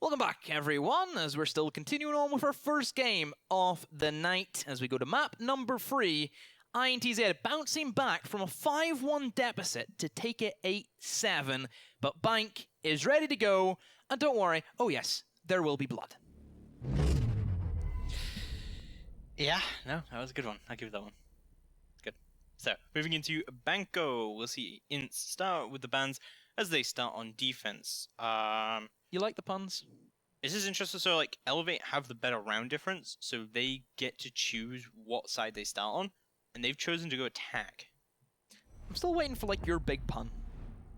Welcome back, everyone, as we're still continuing on with our first game of the night as we go to map number 3. INTZ bouncing back from a 5-1 deficit to take it 8-7, but Bank is ready to go, and don't worry, oh yes, there will be blood. Yeah, no, that was a good one. I'll give you that one. Good. So, moving into Banco, we'll see INT start with the bans as they start on defense. You like the puns? This is interesting. So, like, Elevate have the better round difference, so they get to choose what side they start on, and they've chosen to go attack. I'm still waiting for, like, your big pun.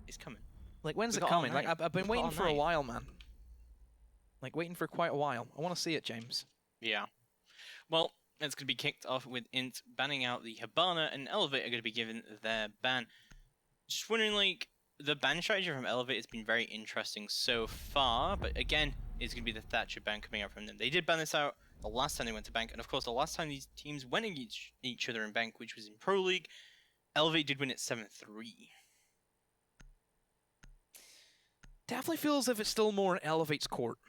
It's coming. Like, when's it coming? Like, I've been waiting for a while, man. Like, waiting for quite a while. I want to see it, James. Yeah. Well, it's going to be kicked off with INT banning out the Habana, and Elevate are going to be given their ban. Just wondering, like, the ban strategy from Elevate has been very interesting so far, but again, it's going to be the Thatcher ban coming out from them. They did ban this out the last time they went to Bank, and of course the last time these teams went against each other in Bank, which was in Pro League, Elevate did win it 7-3. Definitely feels as if it's still more in Elevate's court.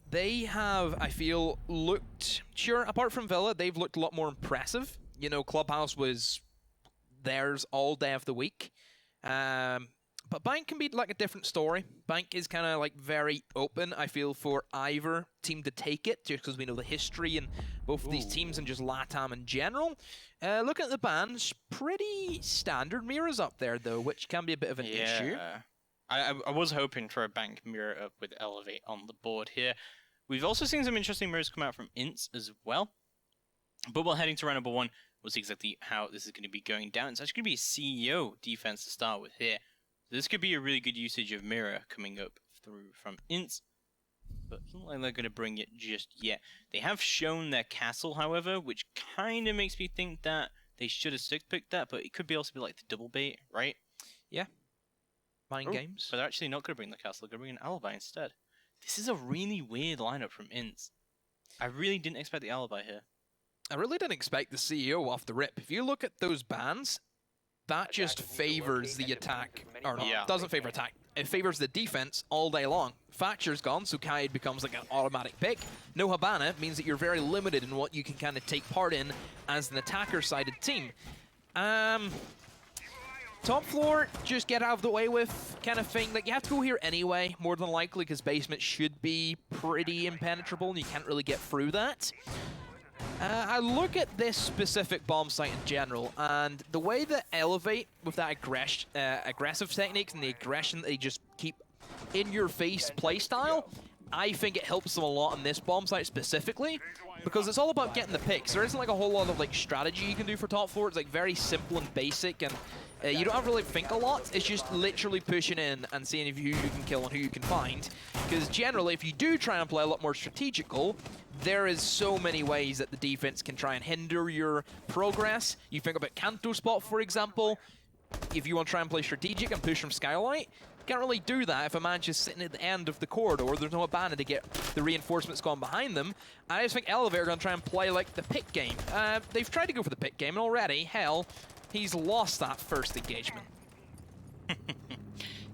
They have, I feel, looked... Sure, apart from Villa, they've looked a lot more impressive. You know, Clubhouse was theirs all day of the week. But Bank can be like a different story. Bank is kind of like very open, I feel, for either team to take it, just because we know the history in both of these teams and just LATAM in general. Looking at the bans, pretty standard mirrors up there, though, which can be a bit of an issue. I was hoping for a Bank mirror up with Elevate on the board here. We've also seen some interesting mirrors come out from INTs as well. But while heading to round number 1, we'll see exactly how this is going to be going down. It's actually going to be a CEO defense to start with here. So this could be a really good usage of mirror coming up through from INTs. But it's not like they're going to bring it just yet. They have shown their castle, however, which kind of makes me think that they should have stick-picked that, but it could be also be like the double bait, right? Yeah. Mind games. But they're actually not going to bring the castle, they're going to bring an alibi instead. This is a really weird lineup from INTs. I really didn't expect the alibi here. I really didn't expect the CEO off the rip. If you look at those bans, that just favors the attack. Or no, doesn't favor attack. It favors the defense all day long. Thatcher's gone, so Kaid becomes like an automatic pick. No Habana means that you're very limited in what you can kind of take part in as an attacker-sided team. Top floor, just get out of the way with kind of thing. Like, you have to go here anyway, more than likely, because basement should be pretty impenetrable, and you can't really get through that. I look at this specific bomb site in general, and the way that Elevate, with that aggressive techniques and the aggression that they just keep in your face playstyle, I think it helps them a lot on this bomb site specifically, because it's all about getting the picks. There isn't like a whole lot of like strategy you can do for top floor. It's like very simple and basic, and you don't have to really think a lot. It's just literally pushing in and seeing who you can kill and who you can find. Because generally, if you do try and play a lot more strategical, there is so many ways that the defense can try and hinder your progress. You think about Canto Spot, for example. If you want to try and play strategic and push from Skylight, you can't really do that if a man's just sitting at the end of the corridor. There's no Habana to get the reinforcements going behind them. I just think Elevate are going to try and play like the pick game. They've tried to go for the pick game, and already, hell, he's lost that first engagement.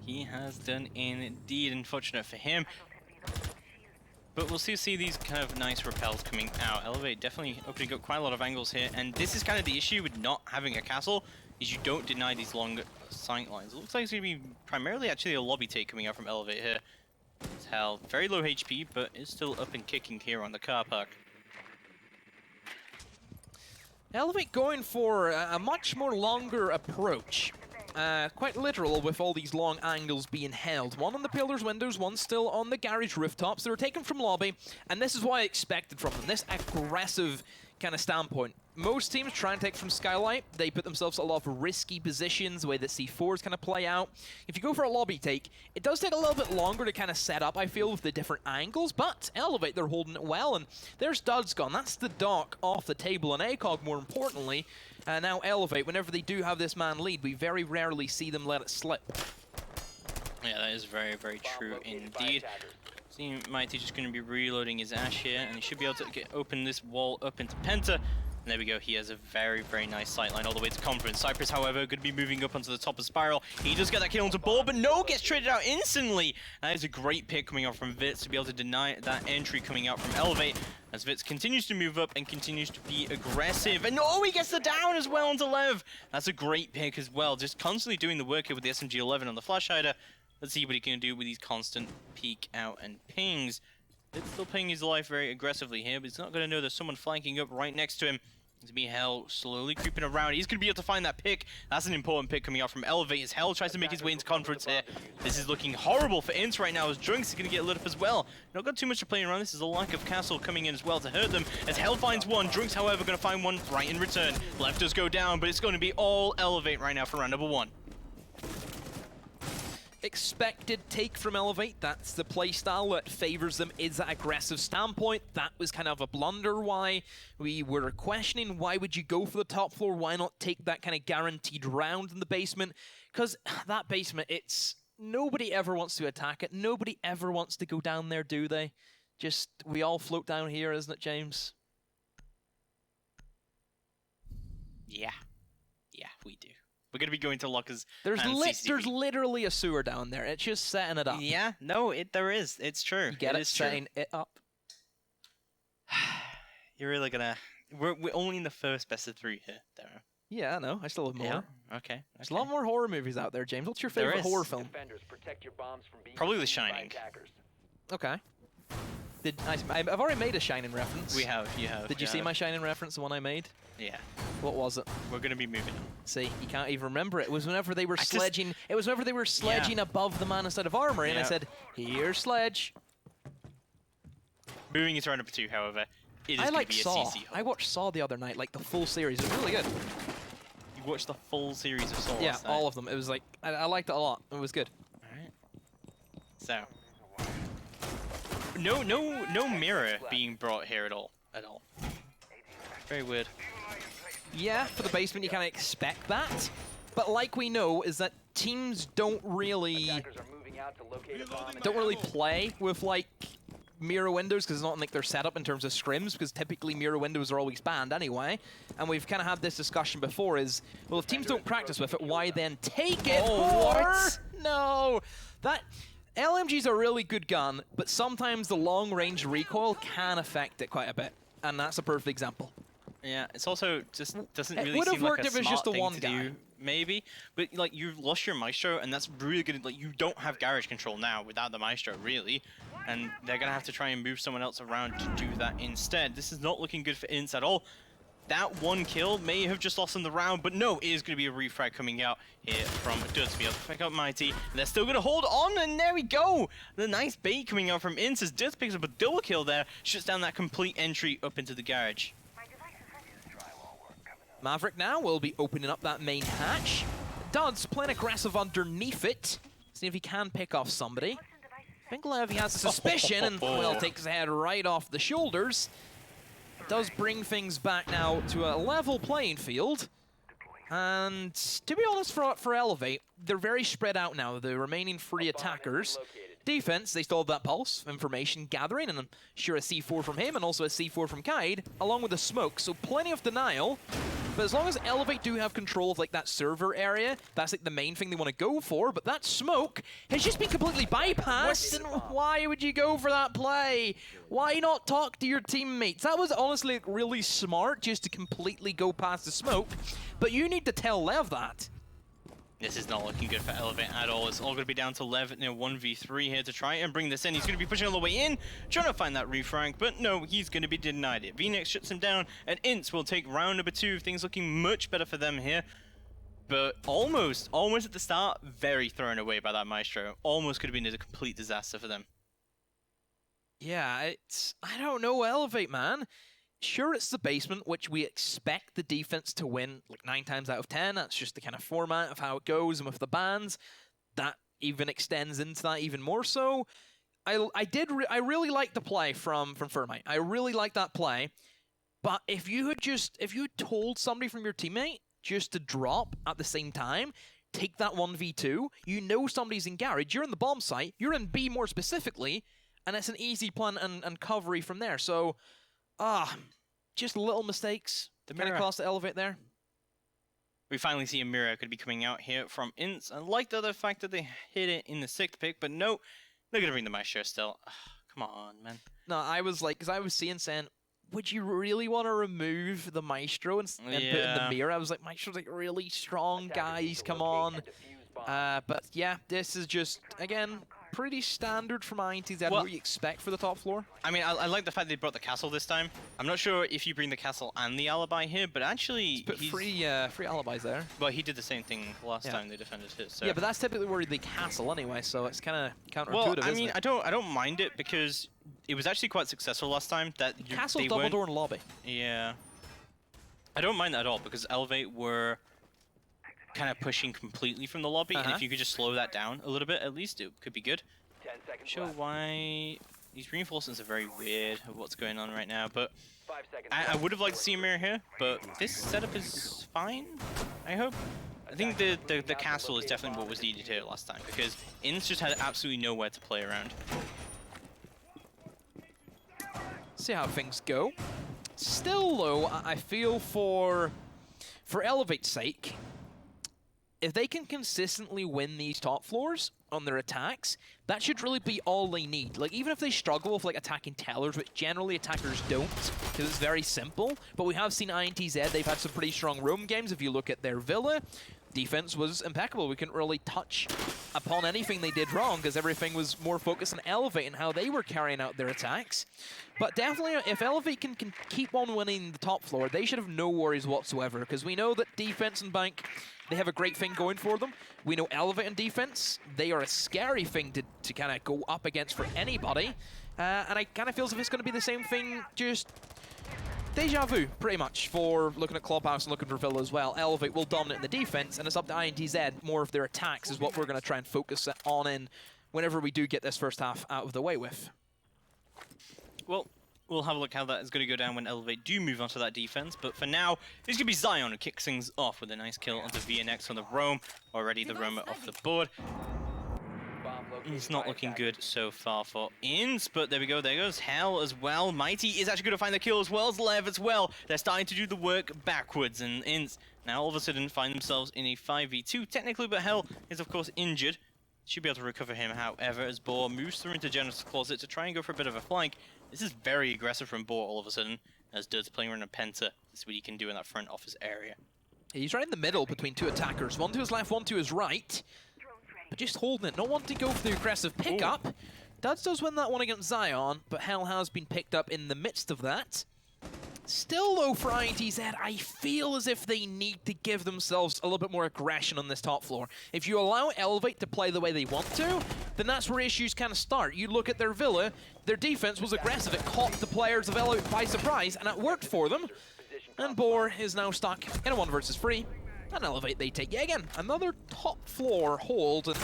He has done indeed, unfortunate for him. But we'll still see these kind of nice repels coming out. Elevate definitely opening up quite a lot of angles here, and this is kind of the issue with not having a castle, is you don't deny these long sight lines. It looks like it's going to be primarily actually a lobby take coming out from Elevate here. It's hell, very low HP, but is still up and kicking here on the car park. Elevate going for a much more longer approach. Quite literal with all these long angles being held. One on the pillars windows, one still on the garage rooftops. They were taken from lobby, and this is what I expected from them. This aggressive kind of standpoint. Most teams try and take from Skylight. They put themselves in a lot of risky positions, the way that C4s kind of play out. If you go for a lobby take, it does take a little bit longer to kind of set up, I feel, with the different angles, but Elevate, they're holding it well, and there's Duds gone. That's the dock off the table, and ACOG, more importantly, now Elevate, whenever they do have this man lead, we very rarely see them let it slip. Yeah, that is very, very true indeed. See, Mighty just going to be reloading his Ash here, and he should be able to open this wall up into Penta. And there we go, he has a very, very nice sightline all the way to Conference. Cypress, however, going to be moving up onto the top of Spiral. He does get that kill onto board, but no, gets traded out instantly. That is a great pick coming out from Vitz to be able to deny that entry coming out from Elevate, as Vitz continues to move up and continues to be aggressive. And oh, he gets the down as well onto Lev. That's a great pick as well, just constantly doing the work here with the SMG-11 on the Flash Hider. Let's see what he can do with these constant peek out and pings. It's still pinging his life very aggressively here, but he's not going to know there's someone flanking up right next to him. It's be Hell slowly creeping around. He's going to be able to find that pick. That's an important pick coming out from Elevate as Hell tries to make his way into Conference here. This is looking horrible for INT right now as Drunks is going to get lit up as well. Not got too much to play around. This is a lack of Castle coming in as well to hurt them as Hell finds one. Drunks, however, going to find one right in return. Left does go down, but it's going to be all Elevate right now for round number 1. Expected take from Elevate. That's the playstyle that favors them, is that aggressive standpoint. That was kind of a blunder why we were questioning why would you go for the top floor, why not take that kind of guaranteed round in the basement, because that basement, it's nobody ever wants to attack it, nobody ever wants to go down there, do they? Just we all float down here, isn't it, James? Yeah, we do. We're going to be going to lockers. There's literally a sewer down there. It's just setting it up. Yeah, no, there is. It's true. You get it? Setting it up. You're really going to... We're only in the first best of 3 here, Darrow. Yeah, I know. I still have more. Yeah? Okay. There's a lot more horror movies out there, James. What's your favorite horror film? Probably The Shining. Okay. I've already made a Shining reference. You have. Did you see my Shining reference, the one I made? Yeah. What was it? We're going to be moving on. See, you can't even remember it. It was whenever they were sledging. It was whenever they were sledging above the man instead of armor, and I said, "Here's sledge." Moving into round number 2, however, it is I going like to be Saw. a CC. I watched Saw the other night, like the full series. It was really good. You watched the full series of Saw? Yeah, all of them. It was like I liked it a lot. It was good. All right. So, no mirror being brought here at all. Very weird. Yeah, for the basement, you kind of expect that. But like we know, is that teams don't really play with like mirror windows because it's not like their setup in terms of scrims, because typically mirror windows are always banned anyway. And we've kind of had this discussion before: is well, if teams don't practice with it, why then take it? What? No, that. LMG's a really good gun, but sometimes the long-range recoil can affect it quite a bit, and that's a perfect example. Yeah, it's also just doesn't really would have seem like worked a if it's smart just the thing one to guy. do, maybe. But like you've lost your Maestro, and that's really good. Like you don't have garage control now without the Maestro, really, and they're gonna have to try and move someone else around to do that instead. This is not looking good for INT at all. That one kill may have just lost them the round, but no, it is going to be a refrag coming out here from Duds to be able to pick up Mighty. And they're still going to hold on, and there we go! The nice bait coming out from INT as Duds picks up a double kill there, shuts down that complete entry up into the garage. Maverick now will be opening up that main hatch. Duds playing aggressive underneath it, see if he can pick off somebody. I think Lev, he has a suspicion, and well, takes his head right off the shoulders. Does bring things back now to a level playing field. And to be honest, for Elevate, they're very spread out now, the remaining 3 attackers. Defense, they still have that pulse, information gathering, and I'm sure a C4 from him, and also a C4 from Kaid, along with the smoke, so plenty of denial. But as long as Elevate do have control of like that server area, that's like the main thing they want to go for, but that smoke has just been completely bypassed, and why would you go for that play? Why not talk to your teammates? That was honestly like, really smart, just to completely go past the smoke, but you need to tell Lev that. This is not looking good for Elevate at all. It's all going to be down to Lev in a 1v3 here to try and bring this in. He's going to be pushing all the way in, trying to find that refrank, but no, he's going to be denied it. VNX shuts him down, and INT will take round number 2. Things looking much better for them here. But almost at the start, very thrown away by that Maestro. Almost could have been a complete disaster for them. Yeah, I don't know, Elevate, man. Sure, it's the basement, which we expect the defense to win like 9 times out of 10. That's just the kind of format of how it goes, and with the bans, that even extends into that even more so. I really like the play from Fermite. I really like that play. But if you had told somebody from your teammate just to drop at the same time, take that 1v2, you know somebody's in garage, you're in the bomb site, you're in B more specifically, and it's an easy plan and recovery from there. So, just little mistakes The Kind of mirror. cost to elevate there. We finally see a mirror could be coming out here from INTs. I like the other fact that they hit it in the 6th pick, but no, they're gonna bring the Maestro still. Come on, man. No, I was like, because I was seeing saying, would you really want to remove the Maestro and put in the mirror? I was like, Maestro's like really strong, guys, come on. But yeah, this is just, again, pretty standard from INTZ, well, what you expect for the top floor. I mean, I like the fact they brought the castle this time. I'm not sure if you bring the castle and the alibi here, but actually... Put free alibis there. Well, he did the same thing last time they defended his. So. Yeah, but that's typically where they castle anyway, so it's kind of counterintuitive, well, I isn't mean, it? I don't mind it because it was actually quite successful last time. That Castle, they double weren't... door, and lobby. Yeah. I don't mind that at all because Elevate were kind of pushing completely from the lobby, and if you could just slow that down a little bit, at least it could be good. Sure why these reinforcements are very weird of what's going on right now, but I would have liked to see a mirror here, but this setup is fine, I hope. I think the castle is definitely what was needed here last time, because INTs just had absolutely nowhere to play around. See how things go. Still, though, I feel for Elevate's sake, if they can consistently win these top floors on their attacks, that should really be all they need. Like, even if they struggle with, like, attacking tellers, which generally attackers don't, because it's very simple, but we have seen INTZ, they've had some pretty strong roam games. If you look at their Villa, defense was impeccable. We couldn't really touch upon anything they did wrong, because everything was more focused on Elevate and how they were carrying out their attacks. But definitely, if Elevate can keep on winning the top floor, they should have no worries whatsoever, because we know that defense and Bank, they have a great thing going for them. We know Elevate and defense, they are a scary thing to kind of go up against for anybody. And I kind of feel as if it's going to be the same thing, just deja vu, pretty much, for looking at Clubhouse and looking for Villa as well. Elevate will dominate in the defense, and it's up to INTZ. More of their attacks is what we're going to try and focus on in whenever we do get this first half out of the way with. Well, we'll have a look how that is going to go down when Elevate do move on to that defense. But for now, it's going to be Zion who kicks things off with a nice kill onto VNX on the roam. Already the roamer off the board. It's not looking good so far for INTs, but there we go. There goes Hell as well. Mighty is actually going to find the kill as well as Lev as well. They're starting to do the work backwards, and INTs now all of a sudden find themselves in a 5v2 technically, but Hell is of course injured. Should be able to recover him, however, as Boar moves through into Genesis Closet to try and go for a bit of a flank. This is very aggressive from Boar all of a sudden, as Dud's playing around a Penta. This is what he can do in that front office area. He's right in the middle between two attackers. One to his left, one to his right. But just holding it, not wanting to go for the aggressive pickup. Duds does win that one against Zion, but Hell has been picked up in the midst of that. Still, though, for INTZ, I feel as if they need to give themselves a little bit more aggression on this top floor. If you allow Elevate to play the way they want to, then that's where issues kind of start. You look at their Villa, their defense was aggressive. It caught the players of Elevate by surprise, and it worked for them. And Boar is now stuck in a 1 versus 3. And Elevate, they take, yeah, again, another top floor hold. And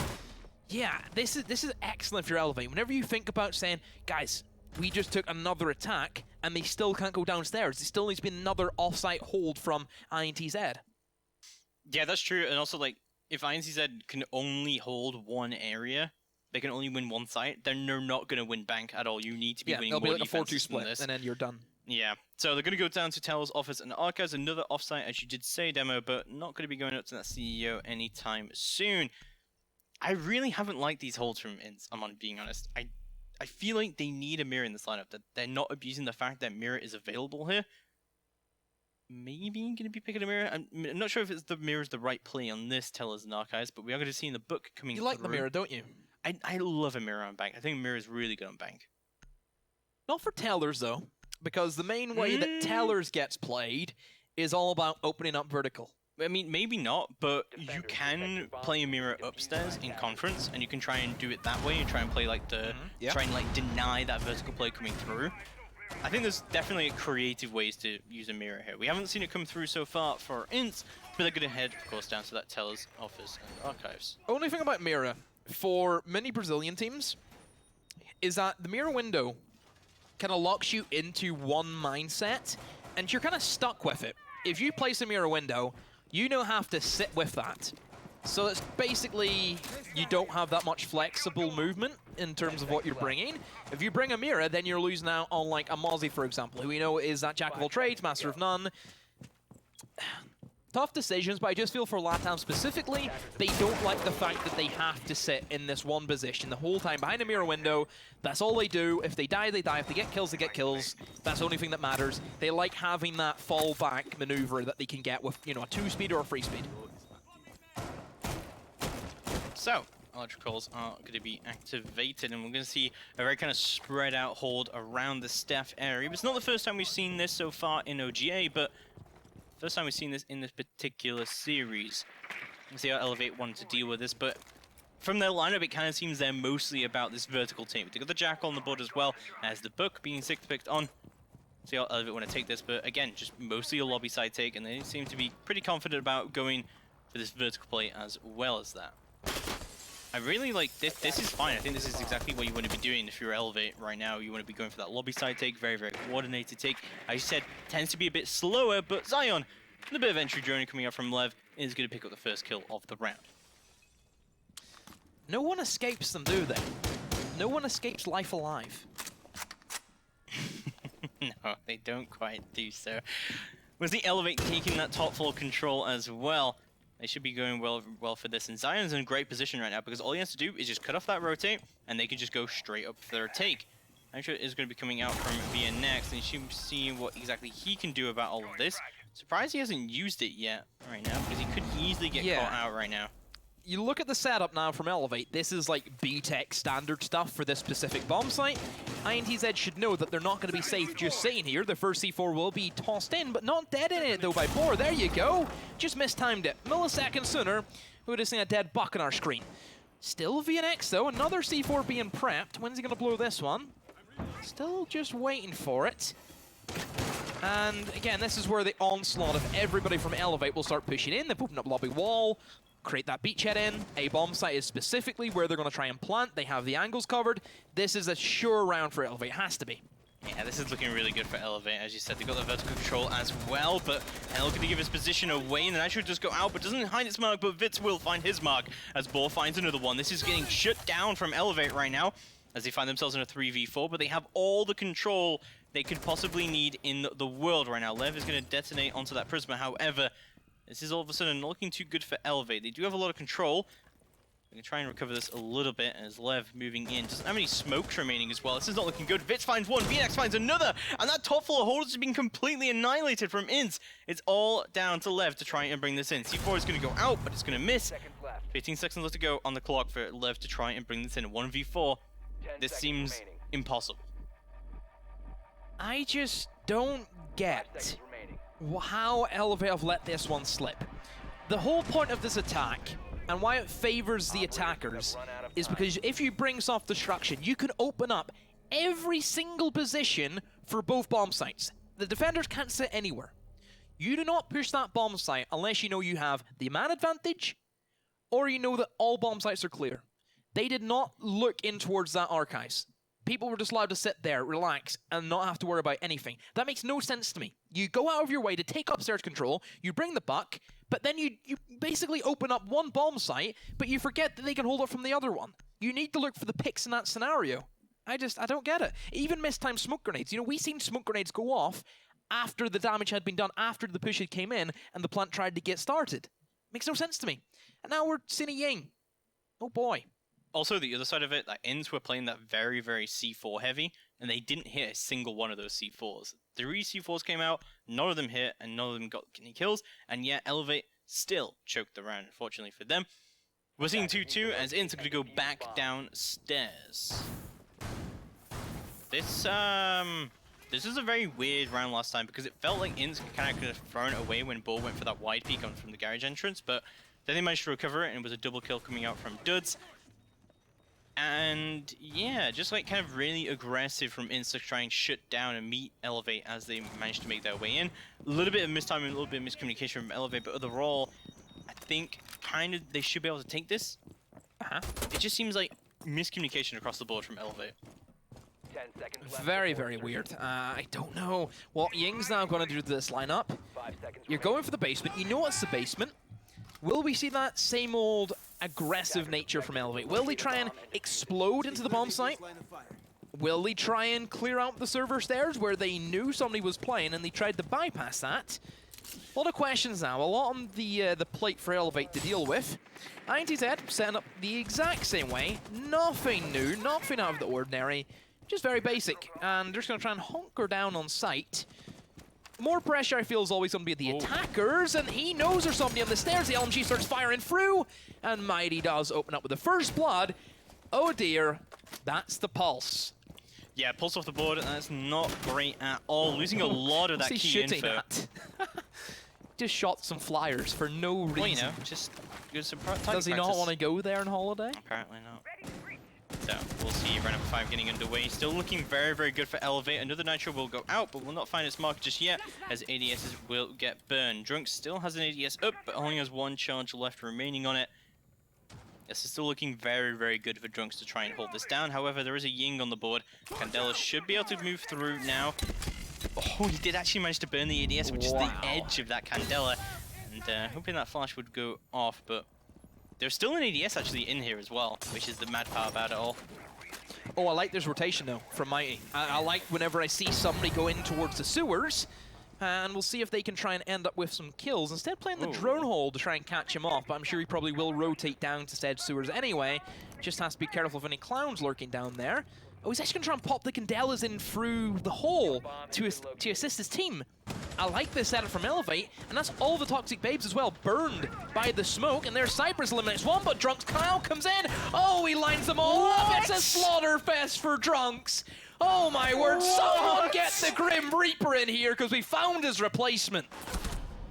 yeah, this is excellent for your Elevate. Whenever you think about saying, guys, we just took another attack, and they still can't go downstairs. There still needs to be another off-site hold from INTZ. Yeah, that's true. And also, like, if INTZ can only hold one area, they can only win one site, then they're not going to win Bank at all. You need to be winning more it'll be like a 4-2 defenses than split, this. and then you're done. Yeah, so they're going to go down to Teller's office and Archives, another offsite, as you did say, Demo, but not going to be going up to that CEO anytime soon. I really haven't liked these holds from INTs, I'm being honest. I feel like they need a mirror in this lineup, that they're not abusing the fact that mirror is available here. Maybe going to be picking a mirror. I'm not sure if the mirror is the right play on this Tellers and Archives, but we are going to see in the book coming You like through. the mirror, don't you? I love a mirror on Bank. I think a mirror is really good on Bank. Not for Tellers, though, because the main way that Tellers gets played is all about opening up vertical. I mean, maybe not, but you can play a mirror upstairs in conference, and you can try and do it that way, and try and play like the, try and like deny that vertical play coming through. I think there's definitely creative ways to use a mirror here. We haven't seen it come through so far for INTs, but they're going to head, of course, down to that Teller's office and Archives. Only thing about mirror for many Brazilian teams is that the mirror window kind of locks you into one mindset, and you're kind of stuck with it. If you place a mirror window, you now have to sit with that. So it's basically, you don't have that much flexible movement in terms of what you're bringing. If you bring a mirror, then you're losing out on like a Mozzie, for example, who we know is that jack of all trades, master of none. tough decisions, but I just feel for LATAM specifically, they don't like the fact that they have to sit in this one position the whole time behind a mirror window. That's all they do. If they die, they die. If they get kills, they get kills. That's the only thing that matters. They like having that fallback maneuver that they can get with, you know, a 2-speed or a 3-speed. So, electricals are going to be activated, and we're going to see a very kind of spread out hold around the staff area. It's not the first time we've seen this so far in OGA, but first time we've seen this in this particular series. We'll see how Elevate wanted to deal with this, but from their lineup, it kind of seems they're mostly about this vertical tape. They've got the Jackal on the board as well as the Book being 6th picked on. See how Elevate want to take this, but again, just mostly a lobby side take, and they seem to be pretty confident about going for this vertical play as well as that. I really like this. This is fine. I think this is exactly what you want to be doing if you're Elevate right now. You want to be going for that lobby side take, very, very coordinated take. As you said, tends to be a bit slower, but Zion, with a bit of entry journey coming up from Lev, is going to pick up the first kill of the round. No one escapes them, do they? No one escapes life alive. No, they don't quite do so. Was the Elevate taking that top floor control as well? They should be going well for this, and Zion's in a great position right now because all he has to do is just cut off that rotate, and they can just go straight up for their take. I'm sure is going to be coming out from Via next, and you should see what exactly he can do about all of this. Surprised he hasn't used it yet right now, because he could easily get caught out right now. You look at the setup now from Elevate, this is like B-Tech standard stuff for this specific bomb site. INT's Edge should know that they're not going to be safe just sitting here. The first C4 will be tossed in, but not dead in it though by 4. There you go. Just mistimed it. Milliseconds sooner, we would have seen a dead buck on our screen. Still VNX though, another C4 being prepped. When's he going to blow this one? Still just waiting for it. And again, this is where the onslaught of everybody from Elevate will start pushing in. They've opened up lobby wall. Create that beachhead in. A bomb site is specifically where they're going to try and plant. They have the angles covered. This is a sure round for Elevate. Has to be. Yeah, this is looking really good for Elevate. As you said, they've got the vertical control as well, but looking to give his position away, and then actually just go out, but doesn't find its mark, but Vitz will find his mark as Boar finds another one. This is getting shut down from Elevate right now as they find themselves in a 3v4, but they have all the control they could possibly need in the world right now. Lev is going to detonate onto that Prisma, however, this is all of a sudden not looking too good for Elevate. They do have a lot of control. They can try and recover this a little bit as Lev moving in. Doesn't have any smokes remaining as well. This is not looking good. Vitz finds one, VNX finds another, and that top floor hold has been completely annihilated from INT. It's all down to Lev to try and bring this in. C4 is going to go out, but it's going to miss. 15 seconds left to go on the clock for Lev to try and bring this in. 1v4. This seems impossible. I just don't get how Elevate have let this one slip. The whole point of this attack, and why it favors the attackers, is because if you bring soft destruction, you can open up every single position for both bomb sites. The defenders can't sit anywhere. You do not push that bomb site unless you know you have the man advantage, or you know that all bomb sites are clear. They did not look in towards that archives. People were just allowed to sit there, relax, and not have to worry about anything. That makes no sense to me. You go out of your way to take upstairs control, you bring the buck, but then you basically open up one bomb site, but you forget that they can hold it from the other one. You need to look for the picks in that scenario. I don't get it. Even mistimed smoke grenades. You know, we seen smoke grenades go off after the damage had been done, after the push had came in, and the plant tried to get started. Makes no sense to me. And now we're seeing a Ying. Oh boy. Also, the other side of it, that INT were playing that very, very C4 heavy, and they didn't hit a single one of those C4s. 3 C4s came out, none of them hit, and none of them got any kills, and yet Elevate still choked the round, unfortunately for them. We're seeing 2-2 as INT are going to go back downstairs. This was a very weird round last time, because it felt like INT kind of could have thrown it away when Bull went for that wide peek on from the garage entrance, but then they managed to recover it, and it was a double kill coming out from Duds. And yeah, just like kind of really aggressive from INT to try and shut down and meet Elevate as they managed to make their way in. A little bit of mistiming, a little bit of miscommunication from Elevate, but overall, I think kind of they should be able to take this. It just seems like miscommunication across the board from Elevate. Very, very weird. I don't know what Ying's now going to do to this lineup. You're going for the basement. You know it's the basement. Will we see that same old aggressive nature from Elevate? Will they try and explode into the bomb site? Will they try and clear out the server stairs where they knew somebody was playing and they tried to bypass that? A lot of questions now, a lot on the plate for Elevate to deal with. INTZ setting up the exact same way, nothing new, nothing out of the ordinary, just very basic. And they're just going to try and hunker down on site. More pressure, I feel, is always going to be the attackers, and he knows there's somebody on the stairs. The LMG starts firing through, and Mighty does open up with the first blood. Oh dear, that's the pulse. Yeah, pulse off the board, that's not great at all. Losing a lot of that key info. Just shot some flyers for no reason. Well, you know, just good surprise. Does he not want to go there on holiday? Apparently not. So, we'll see round number 5 getting underway. Still looking very, very good for Elevate. Another Nitro will go out, but will not find its mark just yet, as ADSs will get burned. Drunk still has an ADS up, but only has 1 charge left remaining on it. This is still looking very, very good for Drunks to try and hold this down. However, there is a Ying on the board. Candela should be able to move through now. Oh, he did actually manage to burn the ADS, which is the edge of that Candela. And hoping that flash would go off, but there's still an ADS actually in here as well, which is the mad part about it all. Oh, I like this rotation though from Mighty. I like whenever I see somebody go in towards the sewers, and we'll see if they can try and end up with some kills. Instead playing the drone hole to try and catch him off, but I'm sure he probably will rotate down to said sewers anyway. Just has to be careful of any clowns lurking down there. Oh, he's actually going to try and pop the Candelas in through the hole to assist his team. I like this setup from Elevate, and that's all the Toxic Babes as well, burned by the smoke, and there's Cypress eliminates one, but Drunks Clown comes in. Oh, he lines them all up. It's a slaughter fest for Drunks. Oh my word, someone get the Grim Reaper in here, because we found his replacement.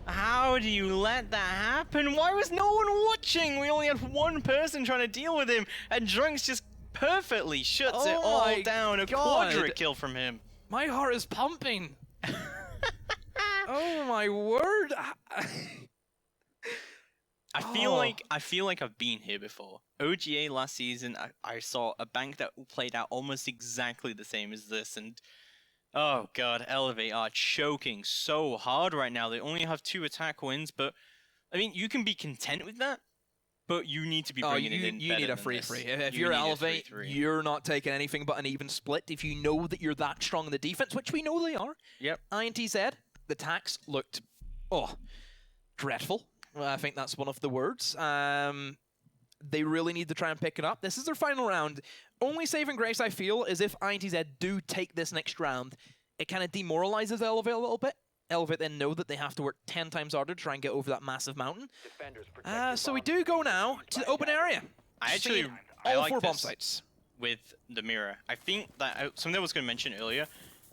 How do you let that happen? Why was no one watching? We only had one person trying to deal with him, and Drunks just perfectly shuts it all down. A quadra kill from him. My heart is pumping. Oh my word. I feel like I've been here before. OGA last season, I saw a bank that played out almost exactly the same as this, and oh god, Elevate are choking so hard right now. They only have 2 attack wins, but I mean, you can be content with that. But you need to be bringing it in. You need a free. If you're Elevate, you're not taking anything but an even split. If you know that you're that strong in the defense, which we know they are. Yep. INTZ, the tax looked, dreadful. I think that's one of the words. They really need to try and pick it up. This is their final round. Only saving grace, I feel, is if INTZ do take this next round, it kind of demoralizes Elevate a little bit. Elevate then know that they have to work 10 times harder to try and get over that massive mountain. So we do go now to the open area. I all like 4 bomb sites. With the mirror. I think that something I was going to mention earlier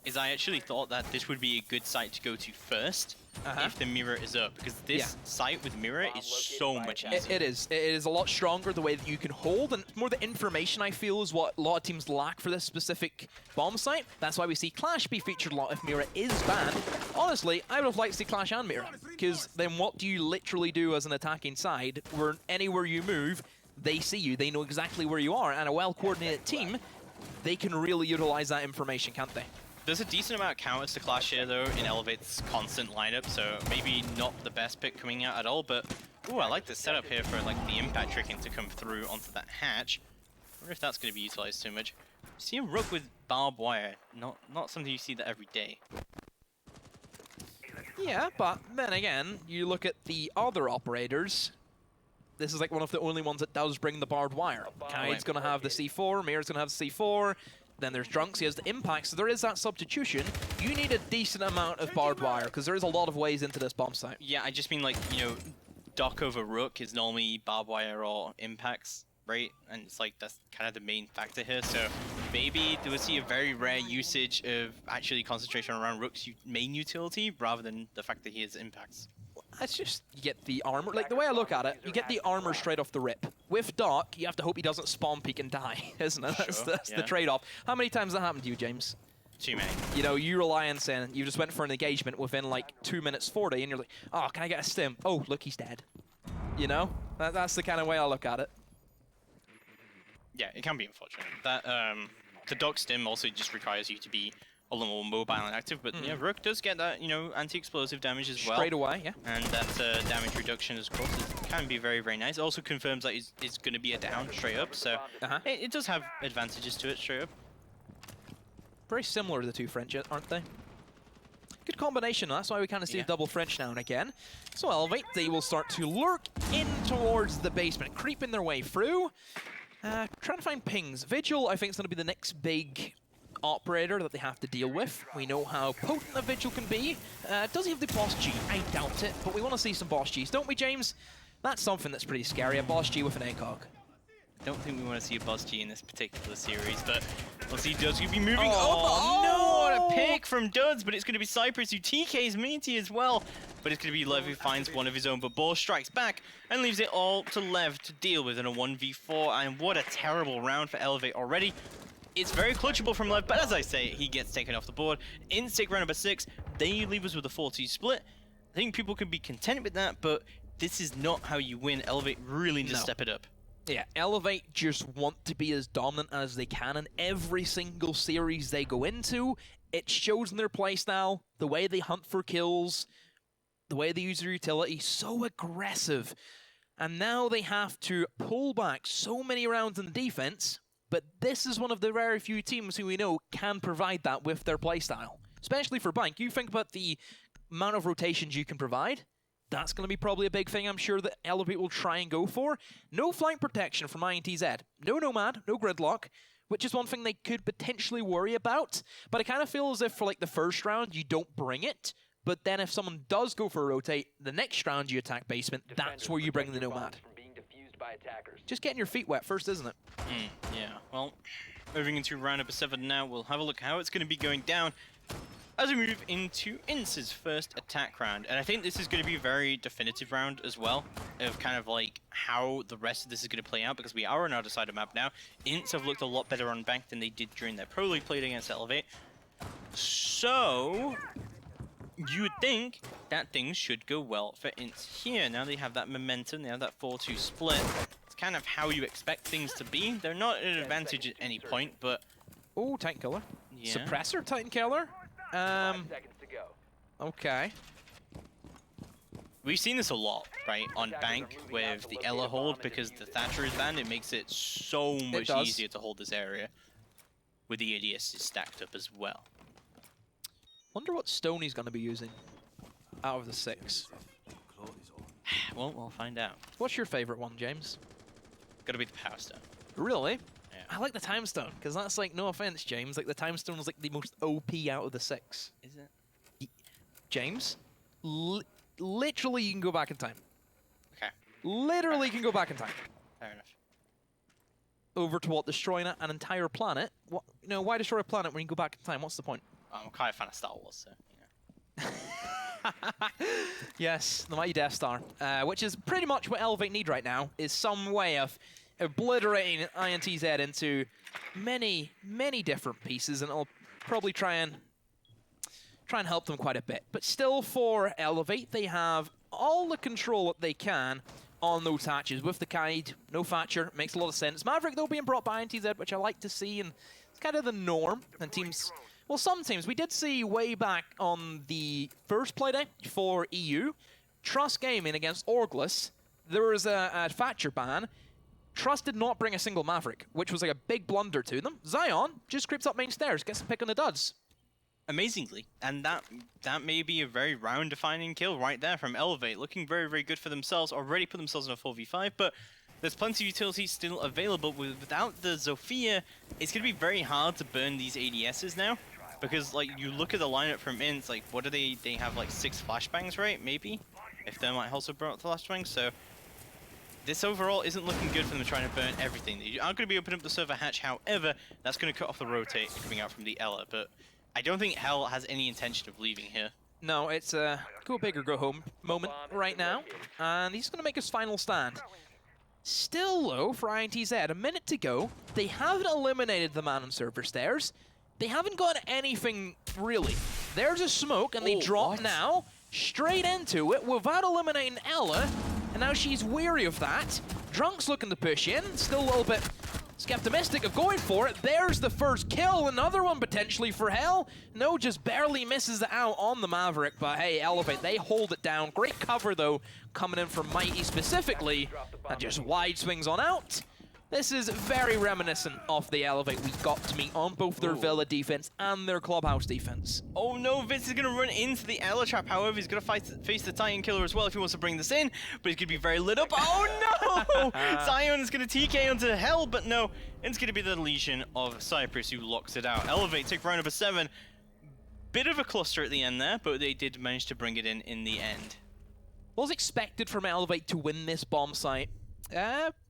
is I actually thought that this would be a good site to go to first if the mirror is up, because this site with mirror is so much easier. It is a lot stronger the way that you can hold, and more the information I feel is what a lot of teams lack for this specific bomb site. That's why we see Clash be featured a lot if mirror is banned. Honestly, I would have liked to see Clash and mirror, because then what do you literally do as an attacking side where anywhere you move, they see you, they know exactly where you are, and a well-coordinated team, they can really utilize that information, can't they? There's a decent amount of counters to Clash here, though, in Elevate's constant lineup, so maybe not the best pick coming out at all, but ooh, I like the setup here for like the impact tricking to come through onto that hatch. I wonder if that's going to be utilized too much. See a Rook with barbed wire, not something you see that every day. Yeah, but then again, you look at the other operators. This is like one of the only ones that does bring the barbed wire. Kai's going to have the C4, Mirror's going to have the C4. Then there's Drunks, he has the impact, so there is that substitution. You need a decent amount of barbed wire, because there is a lot of ways into this bomb site. Yeah, I just mean, like, you know, Dock over Rook is normally barbed wire or impacts, right? And it's like, that's kind of the main factor here, so maybe we'll see a very rare usage of actually concentration around Rook's main utility, rather than the fact that he has impacts. It's just, you get the armor, like the way I look at it, you get the armor straight off the rip. With Doc, you have to hope he doesn't spawn peek and die, isn't it? That's the trade-off. How many times has that happened to you, James? Too many. You know, you rely on Sen, you just went for an engagement within like 2 minutes 40, and you're like, oh, can I get a stim? Oh, look, he's dead. You know? That's the kind of way I look at it. Yeah, it can be unfortunate. That, the Doc stim also just requires you to be a little more mobile and active, but yeah, Rook does get that, you know, anti-explosive damage as well. Straight away, yeah. And that damage reduction, of course, can be very, very nice. It also confirms that it's going to be a down straight up, so it does have advantages to it straight up. Very similar to the two French, aren't they? Good good combination. That's why we kind of see Yeah. double French now and again. So Elevate, they will start to lurk in towards the basement, creeping their way through. Trying to find pings. Vigil, I think, is going to be the next big operator that they have to deal with. We know how potent a Vigil can be. Does he have the Boss G? I doubt it, but we want to see some Boss Gs, don't we, James? That's something that's pretty scary, a Boss G with an ACOG. I don't think we want to see a Boss G in this particular series, but we'll see Duds will be moving. Oh, No! What a pick from Duds, but it's going to be Cypress who TKs Meaty as well. But it's going to be Lev who finds one of his own, but Ball strikes back and leaves it all to Lev to deal with in a 1v4. And what a terrible round for Elevate already. It's very clutchable from Lev, but as I say, he gets taken off the board. In stick round number 6, they leave us with a 4-2 split. I think people can be content with that, but this is not how you win. Elevate really need to step it up. Yeah, Elevate just want to be as dominant as they can in every single series they go into. It shows in their playstyle, the way they hunt for kills, the way they use their utility, so aggressive. And now they have to pull back so many rounds in the defense, but this is one of the very few teams who we know can provide that with their playstyle. Especially for Blank. You think about the amount of rotations you can provide. That's going to be probably a big thing I'm sure that Elevate will try and go for. No flank protection from INTZ. No Nomad, no Gridlock, which is one thing they could potentially worry about. But I kind of feel as if for like the first round, you don't bring it. But then if someone does go for a rotate, the next round you attack basement, that's where you bring the Nomad. Just getting your feet wet first, isn't it? Yeah, well, moving into round number 7 now, we'll have a look how it's going to be going down as we move into INT's first attack round. And I think this is going to be a very definitive round as well, of kind of like how the rest of this is going to play out, because we are on our decided map now. INTs have looked a lot better on bank than they did during their Pro League played against Elevate. So you would think that things should go well for INTs here. Now they have that momentum, they have that 4-2 split. It's kind of how you expect things to be. They're not at an advantage at any point, but... Oh, Titan Killer. Yeah. Suppressor Titan Killer? Okay. We've seen this a lot, right, on bank with the Ella hold, because the Thatcher is banned, it makes it so much easier to hold this area with the ADS stacked up as well. Wonder what Stoney's going to be using out of the 6. Well, we'll find out. What's your favorite one, James? Gotta be the Power Stone. Really? Yeah. I like the Time Stone, because that's like, no offense, James, like the Time Stone was like the most OP out of the 6. Is it? James, literally you can go back in time. Okay, Literally you can go back in time. fair enough. Over to what? Destroying an entire planet? What? You know, why destroy a planet when you go back in time? What's the point? I'm kind of a fan of Star Wars, so, you know. Yes, the mighty Death Star, which is pretty much what Elevate need right now, is some way of obliterating INTZ into many, many different pieces, and it'll probably try and help them quite a bit. But still, for Elevate, they have all the control that they can on those hatches. With the Kaid, no Thatcher, makes a lot of sense. Maverick, though, being brought by INTZ, which I like to see, and it's kind of the norm. And teams, well, some teams, we did see way back on the first playday for EU, Trust Gaming against Orgless, there was a Thatcher ban. Trust did not bring a single Maverick, which was like a big blunder to them. Zion just creeps up main stairs, gets a pick on the duds. Amazingly, and that may be a very round-defining kill right there from Elevate, looking very, very good for themselves, already put themselves in a 4v5, but there's plenty of utilities still available. Without the Zofia, it's going to be very hard to burn these ADSs now, because like you look at the lineup from INT, like what do they have like 6 flashbangs, right? Maybe, if Thermite also brought the flashbangs, so this overall isn't looking good for them trying to burn everything. They are going to be opening up the server hatch, however, that's going to cut off the rotate coming out from the Ella, but I don't think Hell has any intention of leaving here. No, it's a go big or go home moment right now, and he's going to make his final stand. Still, though, for INTZ, a minute to go. They haven't eliminated the man on server stairs. They haven't got anything, really. There's a smoke, and they drop now, straight into it, without eliminating Ella, and now she's weary of that. Drunk's looking to push in, still a little bit skeptimistic of going for it. There's the first kill, another one potentially for Hell. No, just barely misses it out on the Maverick, but hey, Elevate, they hold it down. Great cover, though, coming in from Mighty specifically, and just wide swings on out. This is very reminiscent of the Elevate we got to meet on both their Villa defense and their Clubhouse defense. Oh no, Vince is going to run into the Ela trap. However, he's going to face the Titan Killer as well if he wants to bring this in, but he's going to be very lit up. Oh no! Zion is going to TK onto hell, but no, it's going to be the Legion of Cyprus who locks it out. Elevate take round number 7. Bit of a cluster at the end there, but they did manage to bring it in the end. Was expected from Elevate to win this bomb site.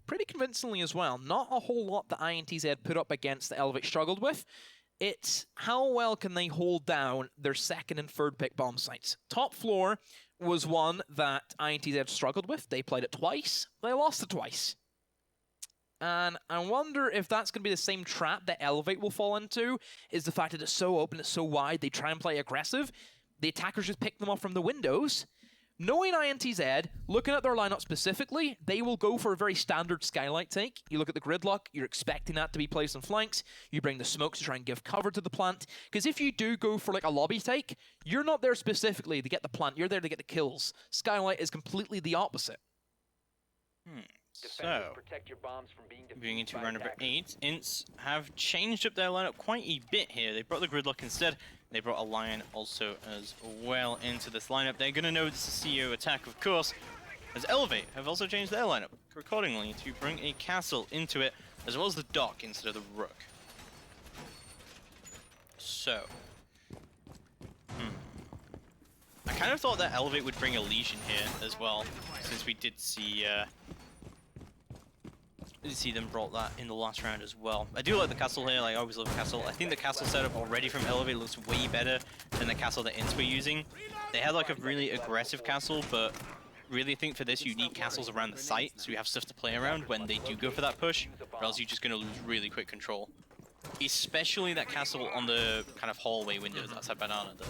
Pretty convincingly as well. Not a whole lot that INTZ had put up against that Elevate struggled with. It's how well can they hold down their second and third pick bomb sites. Top floor was one that INTZ struggled with. They played it twice. They lost it twice. And I wonder if that's going to be the same trap that Elevate will fall into, is the fact that it's so open, it's so wide, they try and play aggressive. The attackers just pick them off from the windows. Knowing INTZ, looking at their lineup specifically, they will go for a very standard skylight take. You look at the gridlock, you're expecting that to be placed on flanks. You bring the smokes to try and give cover to the plant. Because if you do go for like a lobby take, you're not there specifically to get the plant, you're there to get the kills. Skylight is completely the opposite. So, moving into round number 8, INTs have changed up their lineup quite a bit here. They brought the gridlock instead. They brought a Lion also as well into this lineup. They're going to know this is a CEO attack, of course, as Elevate have also changed their lineup accordingly to bring a castle into it, as well as the dock instead of the rook. So, I kind of thought that Elevate would bring a Legion here as well, since we did see them brought that in the last round as well. I do like the castle here, like, I always love the castle. I think the castle setup already from Elevate looks way better than the castle that INTs were using. They had like a really aggressive castle, but really I think for this you need castles around the site, so you have stuff to play around when they do go for that push, or else you're just going to lose really quick control. Especially that castle on the kind of hallway windows outside Banana though.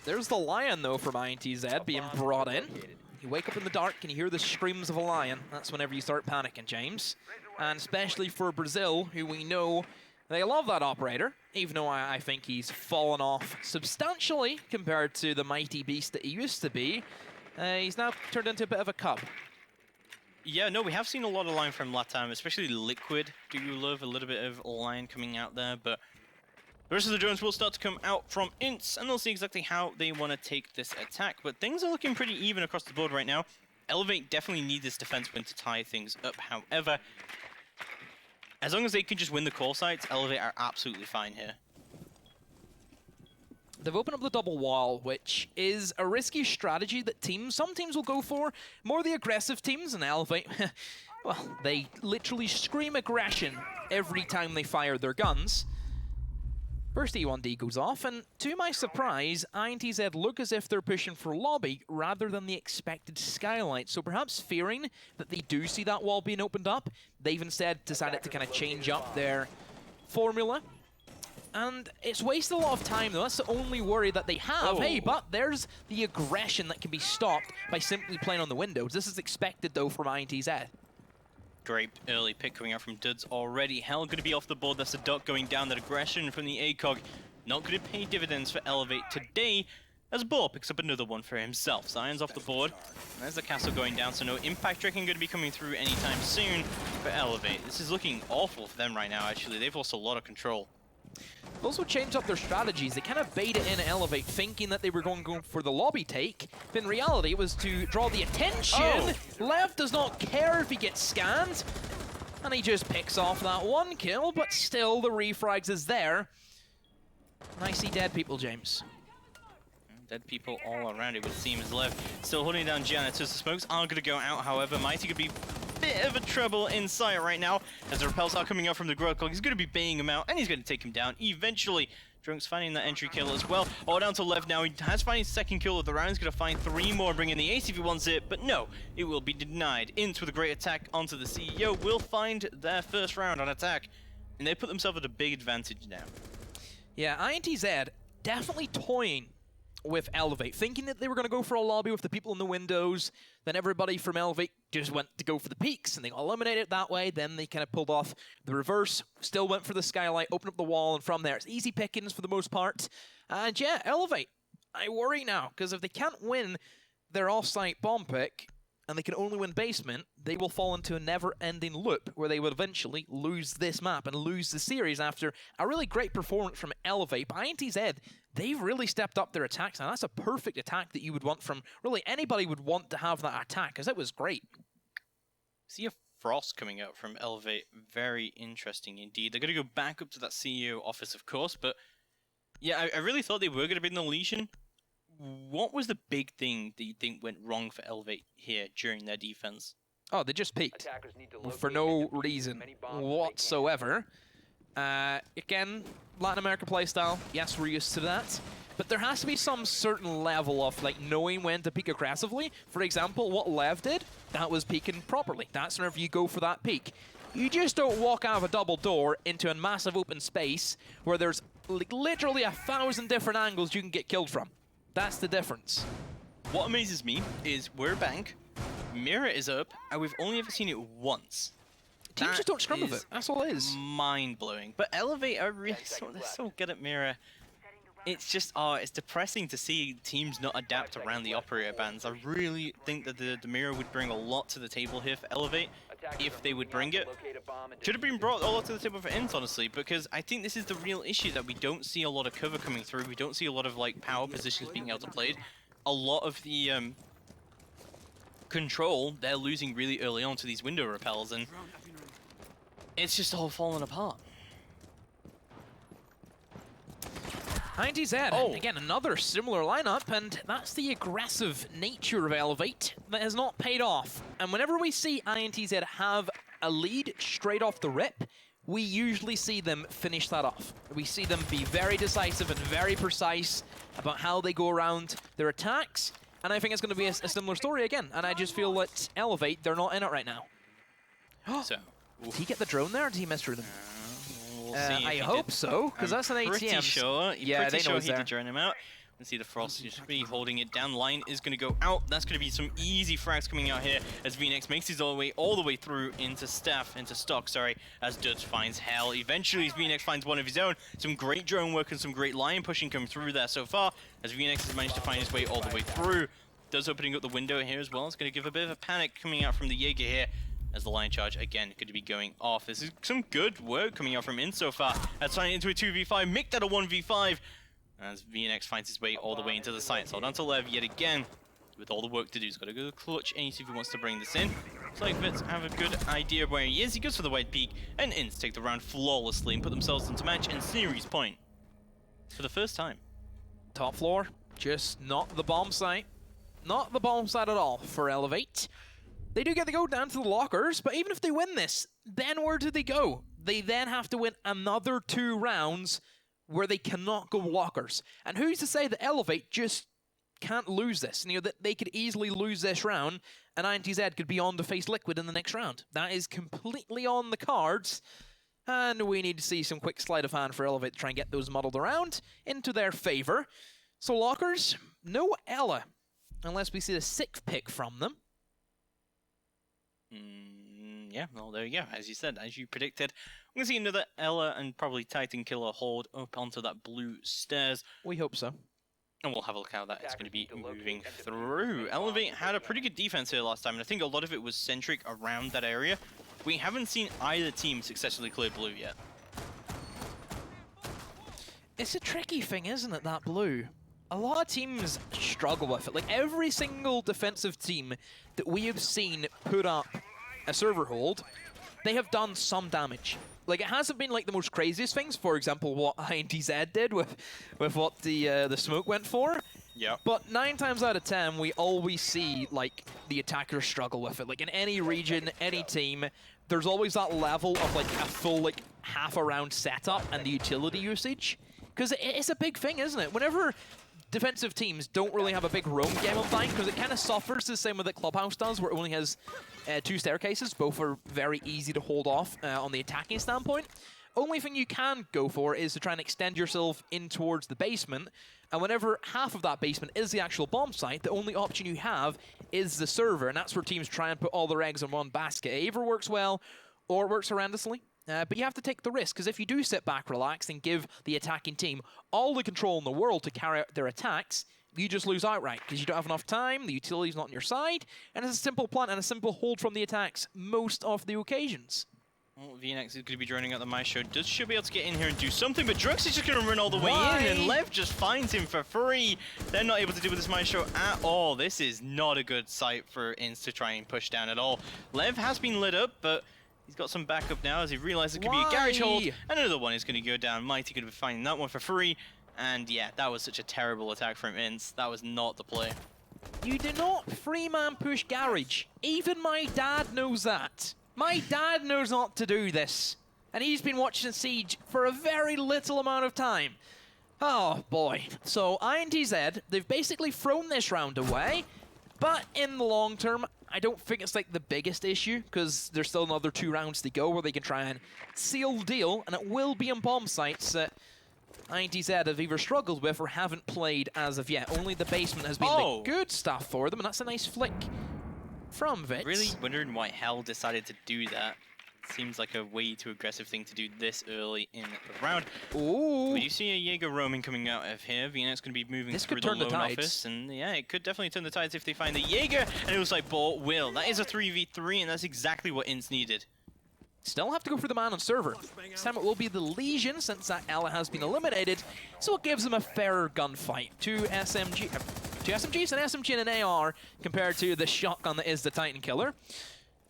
There's the Lion though from INTZ being brought in. You wake up in the dark and you hear the screams of a lion. That's whenever you start panicking, James. And especially for Brazil, who we know they love that operator, even though I think he's fallen off substantially compared to the mighty beast that he used to be. He's now turned into a bit of a cub. Yeah, no, we have seen a lot of line from LATAM, especially Liquid. Do you love a little bit of line coming out there, but the rest of the drones will start to come out from INTs, and they'll see exactly how they want to take this attack. But things are looking pretty even across the board right now. Elevate definitely need this defense win to tie things up. However, as long as they can just win the core sites, Elevate are absolutely fine here. They've opened up the double wall, which is a risky strategy that some teams will go for. More the aggressive teams, and Elevate, well, they literally scream aggression every time they fire their guns. First E1D goes off, and to my surprise, INTZ look as if they're pushing for lobby rather than the expected skylight. So perhaps fearing that they do see that wall being opened up, they've instead decided to kind of change up their formula. And it's wasted a lot of time, though. That's the only worry that they have. Hey, but there's the aggression that can be stopped by simply playing on the windows. This is expected, though, from INTZ. Great early pick coming out from Duds already. Hell going to be off the board. That's the duck going down. That aggression from the ACOG. Not going to pay dividends for Elevate today, as Boar picks up another one for himself. Zion's off the board. There's the castle going down, so no impact tracking going to be coming through anytime soon for Elevate. This is looking awful for them right now, actually. They've lost a lot of control. They've also changed up their strategies. They kind of bait it in Elevate, thinking that they were going to go for the lobby take. But in reality, it was to draw the attention. Lev does not care if he gets scanned. And he just picks off that one kill, but still the refrags is there. And I see dead people, James. Dead people all around it would seem as Lev still holding down Janitors. The smokes are going to go out, however. Mighty could be bit of a trouble in sight right now as the repels are coming out from the growth clock. He's going to be baiting him out and he's going to take him down eventually. Drunk's finding that entry kill as well. All down to Lev now. He has found his second kill of the round. He's going to find 3 more, bring in the ace if he wants it, but no, it will be denied. INT with a great attack onto the CEO will find their first round on attack, and they put themselves at a big advantage now. Yeah, INTZ definitely toying with Elevate, thinking that they were going to go for a lobby with the people in the windows. Then everybody from Elevate just went to go for the peaks, and they got eliminated that way. Then they kind of pulled off the reverse, still went for the skylight, opened up the wall, and from there, it's easy pickings for the most part. And yeah, Elevate, I worry now, because if they can't win their off-site bomb pick, and they can only win basement, they will fall into a never-ending loop where they will eventually lose this map and lose the series after a really great performance from Elevate. But INTZ, they've really stepped up their attacks, and that's a perfect attack that you would want from, really, anybody would want to have that attack, because it was great. See a Frost coming out from Elevate, very interesting indeed. They're going to go back up to that CEO office, of course, but yeah, I really thought they were going to be in the Legion. What was the big thing that you think went wrong for Elevate here during their defense? Oh, they just peaked for no reason whatsoever. Again, Latin America playstyle, yes, we're used to that. But there has to be some certain level of like knowing when to peek aggressively. For example, what Lev did, that was peeking properly. That's whenever you go for that peek. You just don't walk out of a double door into a massive open space where there's like literally 1,000 different angles you can get killed from. That's the difference. What amazes me is we're a bank, Mirror is up, and we've only ever seen it once. Teams just don't scrum with it. That's all it is. Mind-blowing. But Elevate are really they're so good at Mirror. It's just, it's depressing to see teams not adapt around the operator bans. I really think that the Mirror would bring a lot to the table here for Elevate, if they would bring it. Should have been brought a lot to the table for INT, honestly, because I think this is the real issue, that we don't see a lot of cover coming through. We don't see a lot of like power positions being able to play. A lot of the control they're losing really early on to these window repels, and it's just all falling apart. INTZ, again, another similar lineup, and that's the aggressive nature of Elevate that has not paid off. And whenever we see INTZ have a lead straight off the rip, we usually see them finish that off. We see them be very decisive and very precise about how they go around their attacks, and I think it's going to be a similar story again. And I just feel that Elevate, they're not in it right now. So, did he get the drone there, or did he miss through them? We'll see I hope so, because that's an ATM. Pretty sure. Yeah, they know he did drone him out. And see the Frost just really holding it down. Line is going to go out. That's going to be some easy frags coming out here as VNX makes his all the way through into stock, sorry, as Dutch finds Hell. Eventually, VNX finds one of his own. Some great drone work and some great line pushing come through there so far, as VNX has managed to find his way all the way through. Does opening up the window here as well. It's going to give a bit of a panic coming out from the Jaeger here, as the line charge, again, going to be going off. This is some good work coming out from INT so far. That's turning into a 2v5, Mick that a 1v5, as VNX finds his way all the way into the site. So down to Lev yet again, with all the work to do. He's got to go clutch ace if he wants to bring this in. Looks like Vets have a good idea of where he is. He goes for the white peak, and INT take the round flawlessly and put themselves into match and series point for the first time. Top floor, just not the bomb site. Not the bomb site at all for Elevate. They do get to go down to the lockers, but even if they win this, then where do they go? They then have to win another 2 rounds where they cannot go lockers. And who's to say that Elevate just can't lose this? You know, that they could easily lose this round, and INTZ could be on to face Liquid in the next round. That is completely on the cards, and we need to see some quick sleight of hand for Elevate to try and get those muddled around into their favor. So lockers, no Ella, unless we see a 6th pick from them. Yeah, well, there you go. As you said, as you predicted, we're going to see another Ella and probably Titan Killer hold up onto that blue stairs. We hope so. And we'll have a look how that is going to be moving through. Elevate had a pretty good defense here last time, and I think a lot of it was centric around that area. We haven't seen either team successfully clear blue yet. It's a tricky thing, isn't it, that blue? A lot of teams struggle with it. Like, every single defensive team that we have seen put up a server hold, they have done some damage. Like, it hasn't been like the most craziest things. For example, what INTZ did with what the smoke went for. Yeah. But 9 times out of 10, we always see like the attackers struggle with it. Like in any region, any team, there's always that level of like a full like half a round setup and the utility usage. Because it's a big thing, isn't it? Whenever defensive teams don't really have a big roam game of time, because it kind of suffers the same way that Clubhouse does, where it only has 2 staircases. Both are very easy to hold off on the attacking standpoint. Only thing you can go for is to try and extend yourself in towards the basement, and whenever half of that basement is the actual bomb site, the only option you have is the server, and that's where teams try and put all their eggs in one basket. It either works well, or it works horrendously. But you have to take the risk, because if you do sit back, relax, and give the attacking team all the control in the world to carry out their attacks, you just lose outright because you don't have enough time, the utility's not on your side, and it's a simple plant and a simple hold from the attacks most of the occasions. Well, VNX is going to be droning out the Maestro. Should be able to get in here and do something, but Drux is just going to run all the way in, and Lev just finds him for free. They're not able to deal with this Maestro at all. This is not a good sight for INT to try and push down at all. Lev has been lit up, but he's got some backup now as he realizes it could be a garage hold, and another one is going to go down. Mighty going to be finding that one for free, and yeah, that was such a terrible attack from INT. That was not the play. You do not free-man push garage. Even my dad knows that. My dad knows not to do this, and he's been watching Siege for a very little amount of time. Oh boy. So INTZ, they've basically thrown this round away, but in the long term, I don't think it's like the biggest issue, because there's still another 2 rounds to go where they can try and seal the deal, and it will be on bomb sites that INTZ have either struggled with or haven't played as of yet. Only the basement has been the good stuff for them, and that's a nice flick from Vits. Really wondering why Hell decided to do that. Seems like a way too aggressive thing to do this early in the round. Ooh. We do see a Jaeger roaming coming out of here. VNX going to be moving through the lone office. And yeah, it could definitely turn the tides if they find the Jaeger. And it looks like Bort will. That is a 3v3, and that's exactly what INT needed. Still have to go for the man on server. This time it will be the Legion, since that Ela has been eliminated. So it gives them a fairer gunfight. Two SMGs, an SMG and an AR, compared to the shotgun that is the Titan Killer.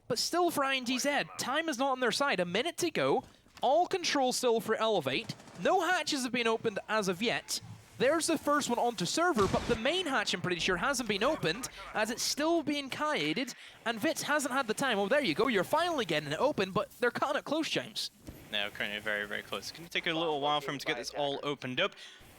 But still for INTZ, time is not on their side. A minute to go. All control still for Elevate. No hatches have been opened as of yet. There's the first one onto server, but the main hatch, I'm pretty sure, hasn't been opened, as it's still being kayated, and Vits hasn't had the time. Oh, there you go. You're finally getting it open, but they're cutting it close, James. No, currently very, very close. It's going to take a little while for him to get this all opened up.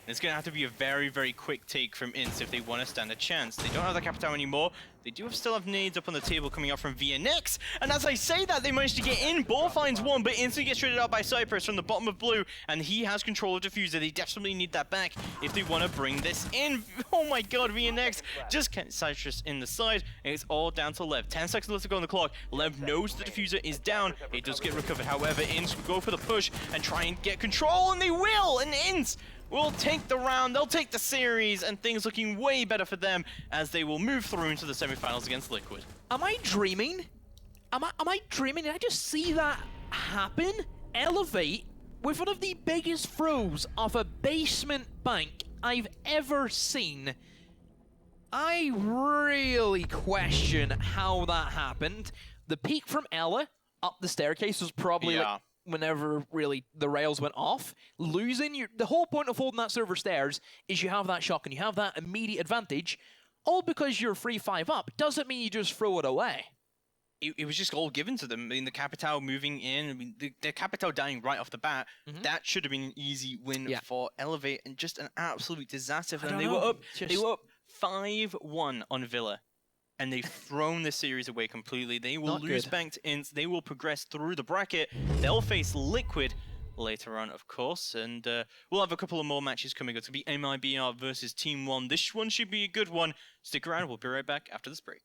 It's going to have to be a very, very quick take from INT if they want to stand a chance. They don't have the Capital anymore. They do still have nades up on the table coming out from VNX. And as I say that, they managed to get in. Ball finds one, but instantly gets traded out by Cypress from the bottom of blue. And he has control of Diffuser. They desperately need that back if they want to bring this in. Oh my god, VNX just can't Cypress in the side. And it's all down to Lev. 10 seconds left to go on the clock. Lev knows the Diffuser is down. It does get recovered. However, INT will go for the push and try and get control. And they will. And INT will take the round, they'll take the series, and things looking way better for them as they will move through into the semifinals against Liquid. Am I dreaming? Am I dreaming? Did I just see that happen? Elevate with one of the biggest throws of a basement bank I've ever seen. I really question how that happened. The peak from Ella up the staircase was probably like whenever really the rails went off. The whole point of holding that server stairs is you have that shock and you have that immediate advantage. All because you're 3-5 up doesn't mean you just throw it away. It was just all given to them. I mean, the Capital moving in, I mean, the Capital dying right off the bat, that should have been an easy win for Elevate, and just an absolute disaster for them. They were up 5-1 on Villa. And they've thrown the series away completely. They will lose bank to INT. They will progress through the bracket. They'll face Liquid later on, of course. And we'll have a couple of more matches coming up. It's going to be MIBR versus Team 1. This one should be a good one. Stick around. We'll be right back after this break.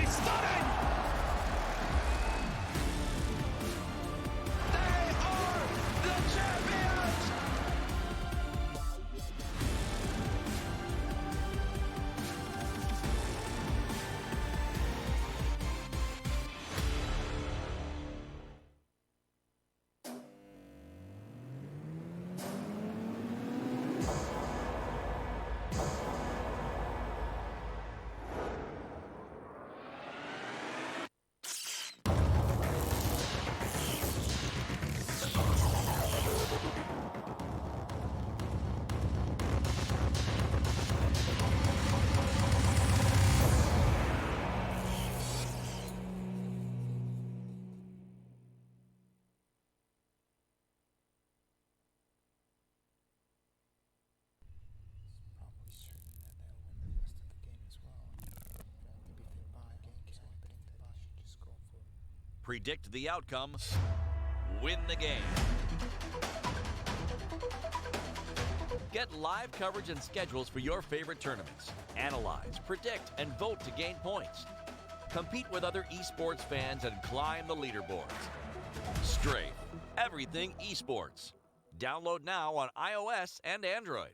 stunning! They are the champions! Predict the outcome, win the game. Get live coverage and schedules for your favorite tournaments. Analyze, predict, and vote to gain points. Compete with other esports fans and climb the leaderboards. Strafe, everything esports. Download now on iOS and Android.